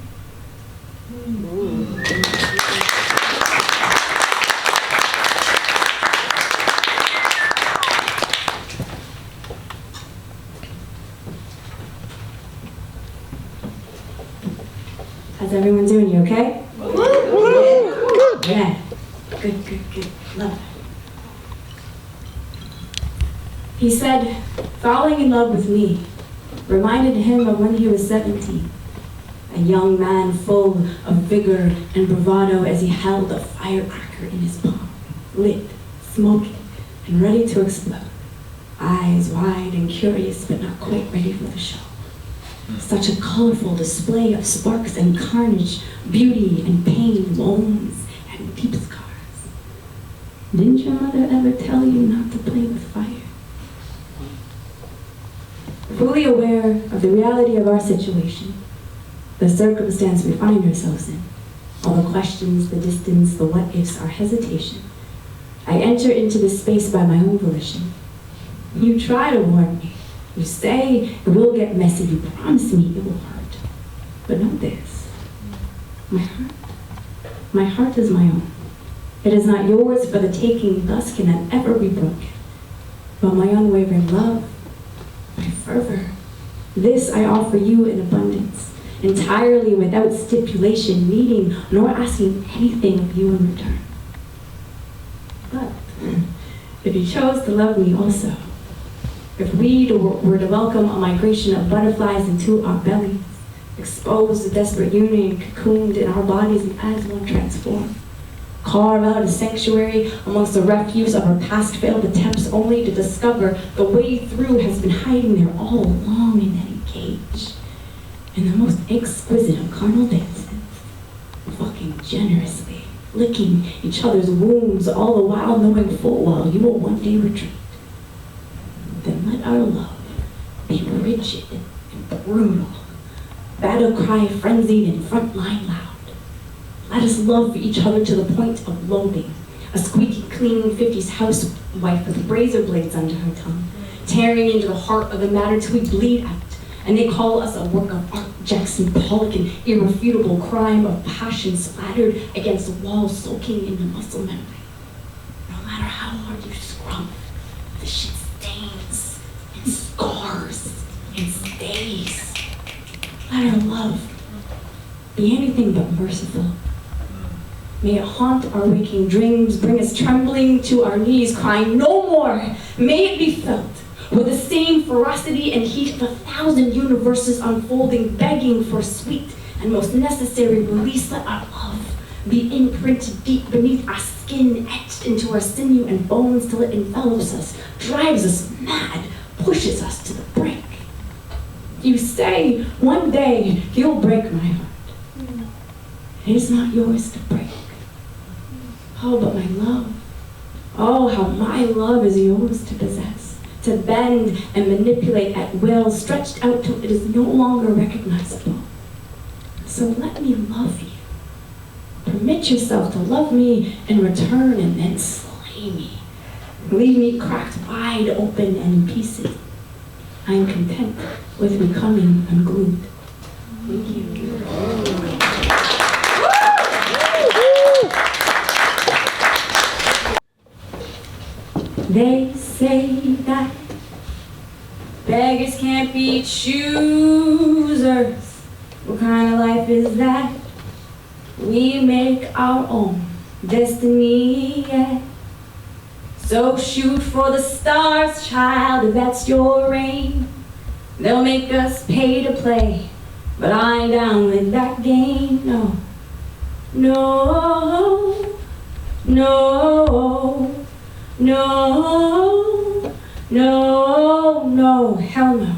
[SPEAKER 1] How's everyone doing? You okay? Yeah. Good, good, good. Love it. He said, falling in love with me reminded him of when he was 17. A young man full of vigor and bravado as he held a firecracker in his palm, lit, smoking, and ready to explode. Eyes wide and curious, but not quite ready for the show. Such a colorful display of sparks and carnage, beauty and pain, moans and deep scars. Didn't your mother ever tell you not to play with fire? Fully aware of the reality of our situation, the circumstance we find ourselves in, all the questions, the distance, the what-ifs, our hesitation. I enter into this space by my own volition. You try to warn me. You say it will get messy. You promise me it will hurt. But know this, my heart is my own. It is not yours for the taking, thus cannot ever be broken. But my unwavering love, my fervor, this I offer you in abundance, entirely without stipulation, needing nor asking anything of you in return. But if you chose to love me also, if we were to welcome a migration of butterflies into our bellies, expose the desperate union cocooned in our bodies and as one transform, carve out a sanctuary amongst the refuse of our past failed attempts only to discover the way through has been hiding there all along in that cage. In the most exquisite of carnal dances, fucking generously, licking each other's wounds, all the while knowing full well you will one day retreat. Then let our love be rigid and brutal, battle cry frenzied and frontline loud. Let us love each other to the point of loathing, a squeaky clean 50s housewife with razor blades under her tongue, tearing into the heart of the matter till we bleed out. And they call us a work of art, Jackson Pollock, an irrefutable crime of passion splattered against the wall, soaking into muscle memory. No matter how hard you scrub, the shit stains and scars and stays. Let our love be anything but merciful. May it haunt our waking dreams, bring us trembling to our knees, crying, no more! May it be felt with the same ferocity and heat of 1,000 universes unfolding, begging for sweet and most necessary release. Let our love be imprinted deep beneath our skin, etched into our sinew and bones till it envelops us, drives us mad, pushes us to the brink. You say one day you'll break my heart. It is not yours to break. Oh, but my love, oh, how my love is yours to possess, to bend and manipulate at will, stretched out till it is no longer recognizable. So let me love you. Permit yourself to love me in return and then slay me. Leave me cracked wide open and in pieces. I am content with becoming unglued. Thank you. They say that beggars can't be choosers. What kind of life is that? We make our own destiny, yeah. So shoot for the stars, child, if that's your aim. They'll make us pay to play, but I ain't down with that game, no. No, no. No, no, no, hell no.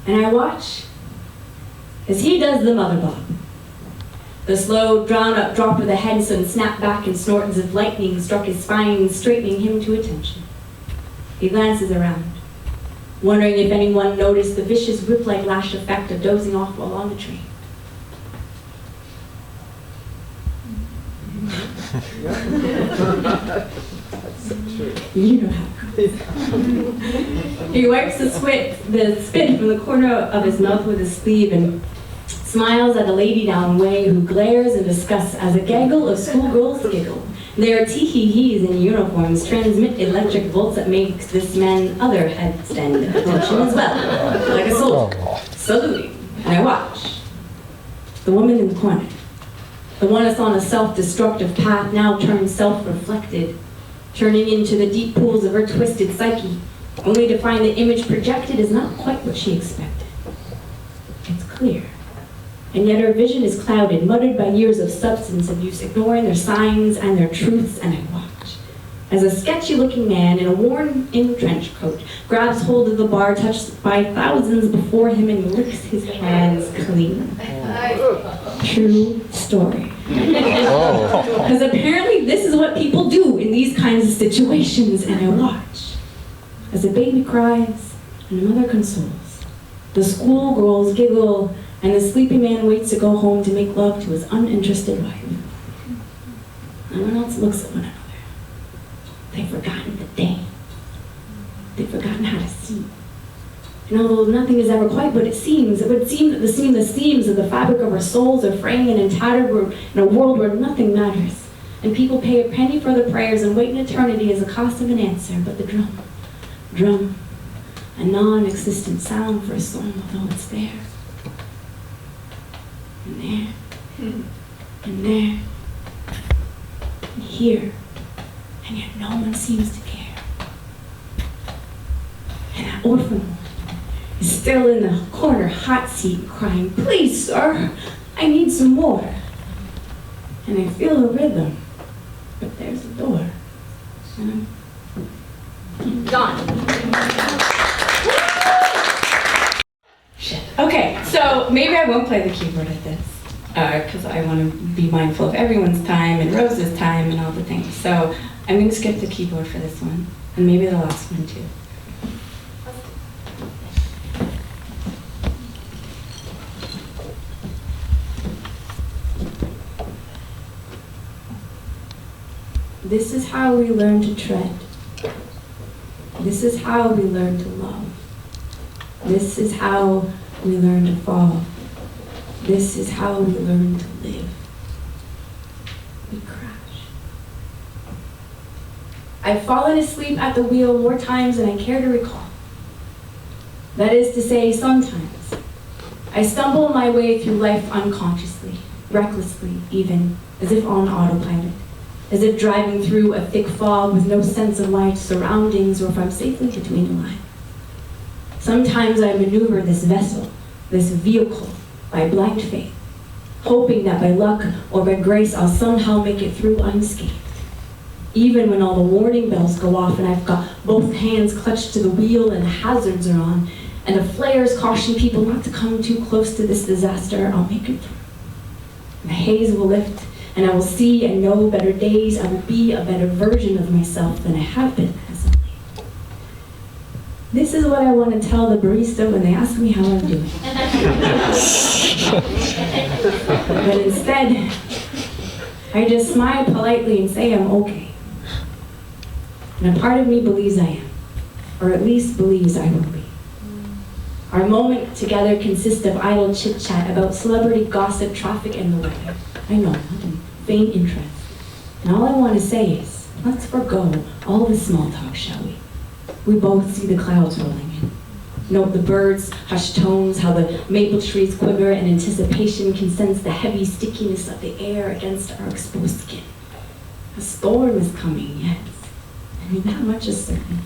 [SPEAKER 1] And I watch as he does the mother bob. The slow, drawn-up drop of the head, and snap back and snort as if lightning struck his spine, straightening him to attention. He glances around, wondering if anyone noticed the vicious whip-like lash effect of dozing off while on the train. You know how it goes. He wipes the spit from the corner of his mouth with his sleeve and smiles at a lady down way who glares in disgust as a gaggle of schoolgirls giggle. Their tee-hee-hees in uniforms transmit electric volts that makes this man's other head stand attention as well, like a soldier, saluting. And I watch. The woman in the corner. The one that's on a self-destructive path now turns self-reflected, turning into the deep pools of her twisted psyche, only to find the image projected is not quite what she expected. It's clear. And yet her vision is clouded, muttered by years of substance abuse, ignoring their signs and their truths, and I watch. As a sketchy-looking man in a worn-in trench coat grabs hold of the bar touched by thousands before him and licks his hands clean. True story. Because apparently this is what people do in these kinds of situations, and I watch. As a baby cries and a mother consoles, the schoolgirls giggle and the sleepy man waits to go home to make love to his uninterested wife. No one else looks at one another. They've forgotten the day. They've forgotten how to see. And although nothing is ever quite what it seems, it would seem that the seams of the fabric of our souls are fraying and tattered in a world where nothing matters. And people pay a penny for their prayers and wait in eternity as the cost of an answer. But the drum, a non-existent sound for a song, although it's there. And there, and there, and here, and yet no one seems to care. And that orphan woman is still in the corner hot seat crying, "Please, sir, I need some more." And I feel the rhythm, but there's the door, and I'm gone. Shit. Okay, so maybe I won't play the keyboard at this, because I want to be mindful of everyone's time and Rose's time and all the things. So I'm going to skip the keyboard for this one, and maybe the last one too. This is how we learn to tread. This is how we learn to love. This is how we learn to fall. This is how we learn to live. We crash. I've fallen asleep at the wheel more times than I care to recall. That is to say, sometimes. I stumble my way through life unconsciously, recklessly even, as if on autopilot. As if driving through a thick fog with no sense of my surroundings or if I'm safely between the lines. Sometimes I maneuver this vessel, this vehicle, by blind faith, hoping that by luck or by grace I'll somehow make it through unscathed. Even when all the warning bells go off and I've got both hands clutched to the wheel and the hazards are on, and the flares caution people not to come too close to this disaster, I'll make it through. The haze will lift, and I will see and know better days. I will be a better version of myself than I have been as of late. This is what I want to tell the barista when they ask me how I'm doing. But instead, I just smile politely and say I'm okay. And a part of me believes I am, or at least believes I will be. Our moment together consists of idle chit-chat about celebrity gossip, traffic, and the weather. I know, nothing. Faint interest. And all I want to say is, let's forgo all the small talk, shall we? We both see the clouds rolling in. Note the birds' hushed tones, how the maple trees quiver, and anticipation can sense the heavy stickiness of the air against our exposed skin. A storm is coming, yes. I mean, that much is certain.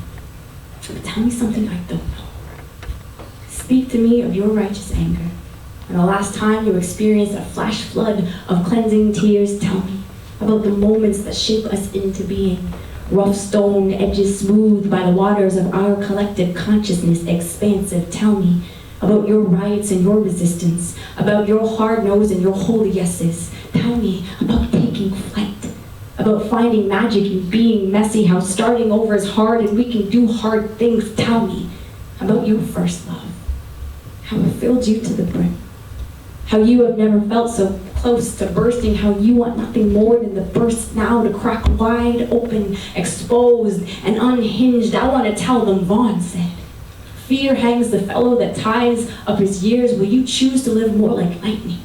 [SPEAKER 1] But tell me something I don't know. Speak to me of your righteous anger. And the last time you experienced a flash flood of cleansing tears, tell me about the moments that shape us into being. Rough stone edges smoothed by the waters of our collective consciousness, expansive. Tell me about your riots and your resistance, about your hard no's and your holy yeses. Tell me about taking flight, about finding magic in being messy, how starting over is hard and we can do hard things. Tell me about your first love, how it filled you to the brim. How you have never felt so close to bursting, how you want nothing more than the burst now to crack wide open, exposed and unhinged. I want to tell them, Vaughn said, fear hangs the fellow that ties up his years. Will you choose to live more like lightning,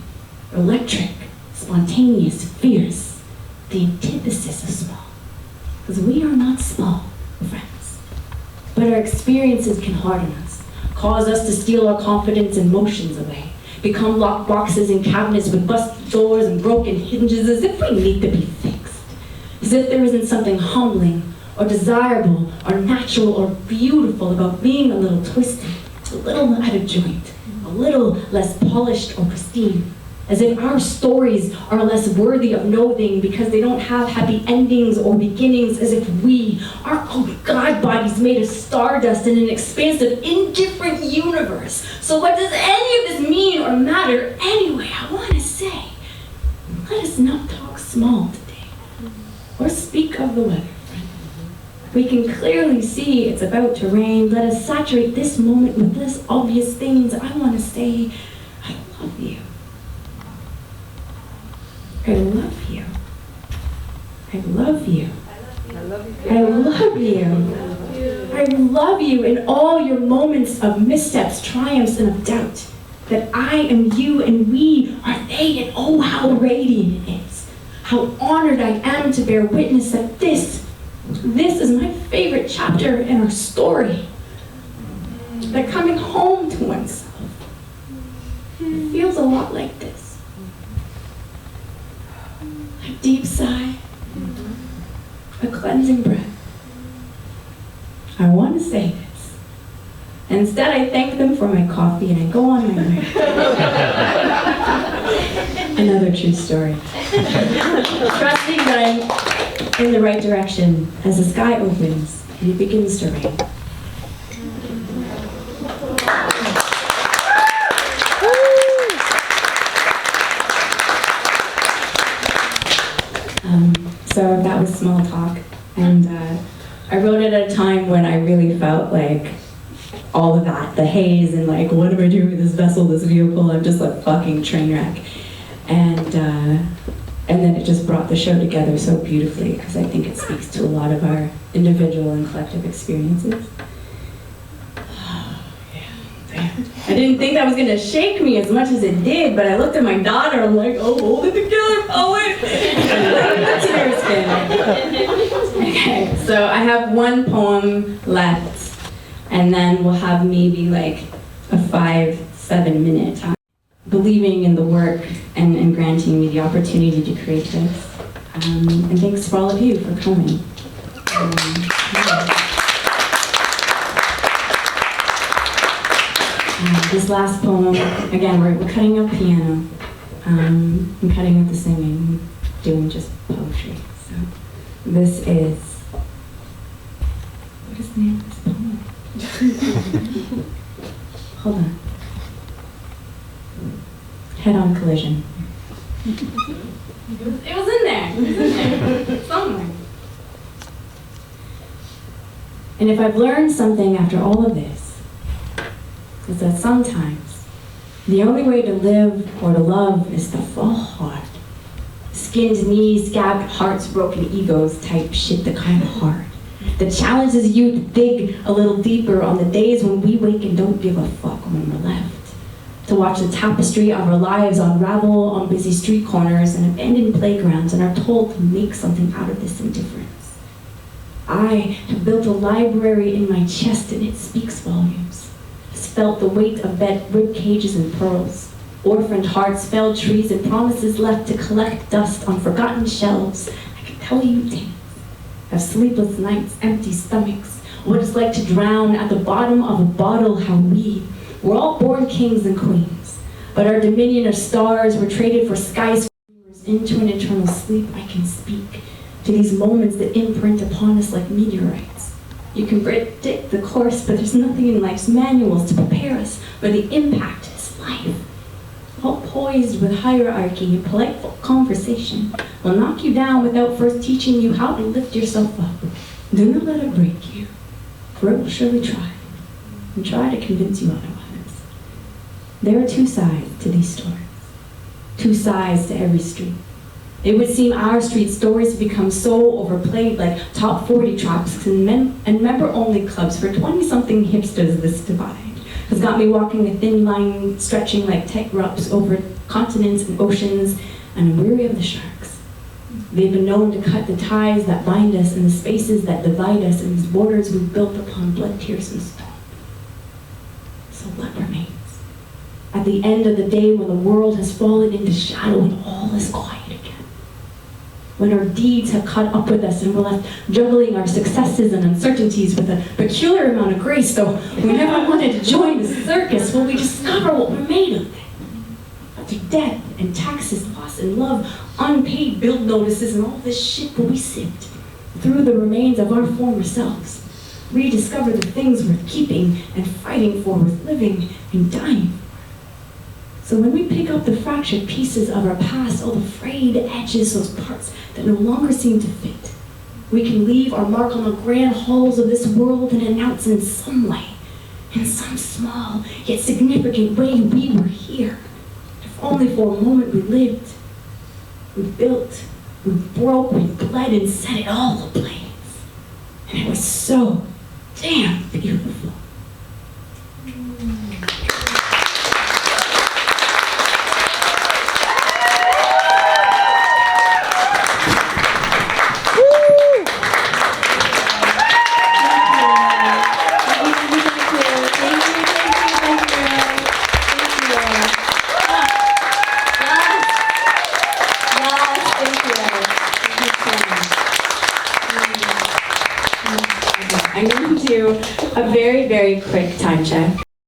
[SPEAKER 1] electric, spontaneous, fierce, the antithesis of small? Because we are not small, friends, but our experiences can harden us, cause us to steal our confidence and motions away. Become locked boxes and cabinets with busted doors and broken hinges, as if we need to be fixed. As if there isn't something humbling or desirable or natural or beautiful about being a little twisted, a little out of joint, a little less polished or pristine. As if our stories are less worthy of nothing because they don't have happy endings or beginnings. As if we are all God bodies made of stardust in an expansive, indifferent universe. So what does any of this mean or matter anyway? I want to say, let us not talk small today or speak of the weather. We can clearly see it's about to rain. Let us saturate this moment with less obvious things. I want to say, I love you. I love you. I love you. I love you. I love you in all your moments of missteps, triumphs, and of doubt. That I am you and we are they, and oh, how radiant it is. How honored I am to bear witness that this is my favorite chapter in our story. That coming home to oneself feels a lot like this. A deep sigh, a cleansing breath. I want to say this. Instead, I thank them for my coffee and I go on my way. Another true story. Trusting that I'm in the right direction as the sky opens and it begins to rain. So that was small talk, and I wrote it at a time when I really felt like all of that, the haze and like, what am I doing with this vessel, this vehicle? I'm just a fucking train wreck. And then it just brought the show together so beautifully, because I think it speaks to a lot of our individual and collective experiences. I didn't think that was going to shake me as much as it did, but I looked at my daughter, I'm like, oh, hold it together, poet! The tears came. Okay, so I have one poem left, and then we'll have maybe like a 5-7 minute time. Believing in the work and granting me the opportunity to create this. And thanks for all of you for coming. This last poem, again, we're cutting out piano. I'm cutting out the singing, doing just poetry. So this is, what is the name of this poem? Hold on. Head-on collision. It was in there. Somewhere. And if I've learned something after all of this, is that sometimes the only way to live or to love is to fall hard. Skinned knees, scabbed hearts, broken egos type shit, the kind of hard. That challenges you to dig a little deeper on the days when we wake and don't give a fuck when we're left. To watch the tapestry of our lives unravel on busy street corners and abandoned playgrounds and are told to make something out of this indifference. I have built a library in my chest and it speaks volumes. Felt the weight of bed rib cages and pearls, orphaned hearts, felled trees, and promises left to collect dust on forgotten shelves. I can tell you tales of sleepless nights, empty stomachs, what it's like to drown at the bottom of a bottle, how we're all born kings and queens, but our dominion of stars were traded for skyscrapers into an eternal sleep. I can speak to these moments that imprint upon us like meteorites. You can predict the course, but there's nothing in life's manuals to prepare us for the impact of this life. All poised with hierarchy and polite conversation will knock you down without first teaching you how to lift yourself up. Do not let it break you, for it will surely try, and try to convince you otherwise. There are two sides to these stories, two sides to every street. It would seem our street stories have become so overplayed, like top 40 tracks and member-only clubs for 20-something hipsters. This divide has got me walking a thin line, stretching like tight ropes over continents and oceans, and I'm weary of the sharks. They've been known to cut the ties that bind us and the spaces that divide us and these borders we've built upon blood, tears, and stone. So what remains? At the end of the day, when the world has fallen into shadow and all is quiet again, when our deeds have caught up with us and we're left juggling our successes and uncertainties with a peculiar amount of grace, though we never wanted to join the circus, will we discover what we're made of then? After death and taxes, loss and love, unpaid bill notices, and all this shit will we sift through the remains of our former selves, rediscover the things worth keeping and fighting for, worth living and dying for. So when we pick up the fractured pieces of our past, all the frayed edges, those parts that no longer seem to fit, we can leave our mark on the grand halls of this world and announce in some way, in some small yet significant way, we were here. only for a moment we lived. We built, we broke, we bled and set it all ablaze. And it was so damn beautiful. I'm going to do a very, very quick time check.